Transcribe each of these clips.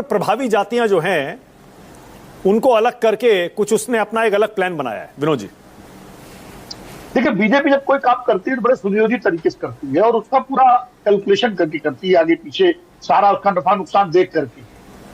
प्रभावी जातियां जो हैं उनको अलग करके कुछ उसने अपना एक अलग प्लान बनाया है। विनोद जी, देखिए, बीजेपी जब कोई काम करती है तो बड़े सुनियोजित तरीके से करती है और उसका पूरा कैलकुलेशन करके करती है, आगे पीछे सारा उसका नफा नुकसान देख करके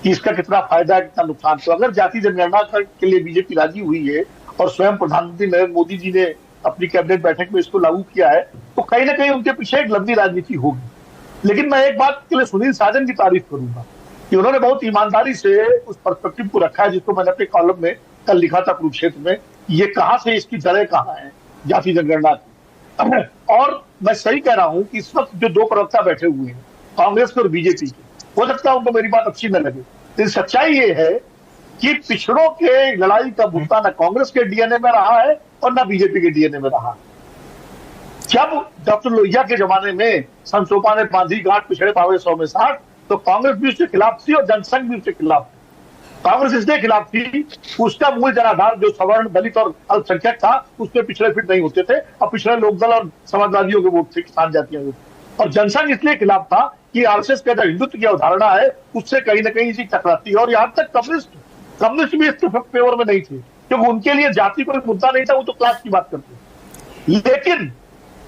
कि इसका कितना फायदा है कितना नुकसान। तो अगर जाति जनगणना के लिए बीजेपी राजी हुई है और स्वयं प्रधानमंत्री नरेंद्र मोदी जी ने अपनी कैबिनेट बैठक में इसको लागू किया है, तो कहीं ना कहीं उनके पीछे एक लंबी राजनीति होगी। लेकिन मैं एक बात के लिए सुनील साजन की तारीफ करूंगा कि उन्होंने बहुत ईमानदारी से उस पर्सपेक्टिव को रखा है जिसको मैंने अपने कॉलम में कल लिखा था कुरुक्षेत्र में, ये कहां से, इसकी जड़ें कहां हैं जाति जनगणना की। और मैं सही कह रहा हूं कि इस वक्त जो दो प्रवक्ता बैठे हुए हैं कांग्रेस के और बीजेपी के, हो सकता है उनको मेरी बात अच्छी न लगे, लेकिन सच्चाई ये है कि पिछड़ों के लड़ाई का मुद्दा न कांग्रेस के डीएनए में रहा है और न बीजेपी के डीएनए में रहा। जब डॉक्टर लोहिया के जमाने में संसोपा ने बांधी गांठ पिछड़े पावे 100 में 60, तो कांग्रेस भी उसके खिलाफ थी और जनसंघ भी उसके खिलाफ थी। कांग्रेस इसलिए खिलाफ थी, उसका मूल जनाधार जो सवर्ण दलित और अल्पसंख्यक था उसमें पिछड़े फिट नहीं होते थे और पिछड़े लोकदल और समाजवादियों के वोट थे, किसान जातियों के। और जनसंघ इसलिए खिलाफ था कि आरएसएस का जो हिंदुत्व की अवधारणा है उससे कहीं ना कहीं इसी टकराती है। और यहाँ तक कम्युनिस्ट भी इसके फेवर में नहीं थे, क्योंकि उनके लिए जाति कोई मुद्दा नहीं था, वो तो क्लास की बात करते। लेकिन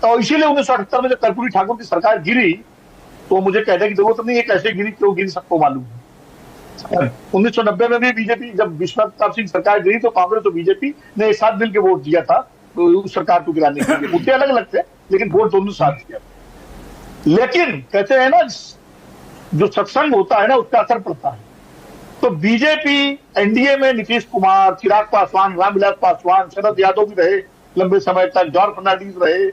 तो इसीलिए 1978 में जब कर्पूरी ठाकुर की सरकार गिरी तो मुझे कहने की जरूरत नहीं है कैसे गिरी, क्यों गिरी सबको मालूम है। 1990 में भी बीजेपी, जब विश्वनाथ प्रताप सिंह सरकार गिरी तो कांग्रेस और बीजेपी ने एक साथ मिल के वोट दिया था तो उस सरकार को गिराने के लिए। मुद्दे अलग अलग थे लेकिन वोट दोनों साथ दिया। लेकिन कहते हैं ना, जो सत्संग होता है ना उसका असर पड़ता है। तो बीजेपी एनडीए में नीतीश कुमार, चिराग पासवान, रामविलास पासवान, शरद यादव भी रहे लंबे समय तक, जॉर्ज फर्नांडीज रहे।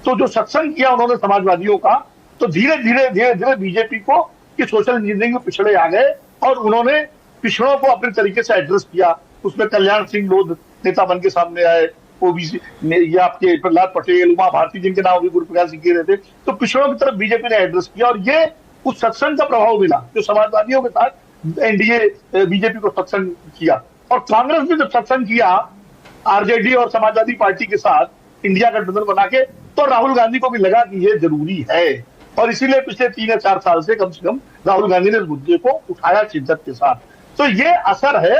तो जो सत्संग किया उन्होंने समाजवादियों का, तो धीरे धीरे बीजेपी को कि सोशल इंजीनियरिंग में पिछड़े आ गए और उन्होंने पिछड़ों को अपने तरीके से एड्रेस किया। उसमें कल्याण सिंह लोध नेता बन के सामने आए, ओबीसी ये आपके प्रहलाद पटेल, उमा भारती जिनके नाम भी गुरु प्रकाश सिंह के रहे थे। तो पिछड़ों की तरफ बीजेपी ने एड्रेस किया और ये उस सत्संग का प्रभाव मिला जो समाजवादियों के साथ एनडीए बीजेपी को सत्संग किया। और कांग्रेस ने जब सत्संग किया आरजेडी और समाजवादी पार्टी के साथ इंडिया गठबंधन बना के, तो राहुल गांधी को भी लगा कि ये जरूरी है और इसीलिए पिछले 3 या 4 साल से कम राहुल गांधी ने इस मुद्दे को उठाया शिद्दत के साथ। तो ये असर है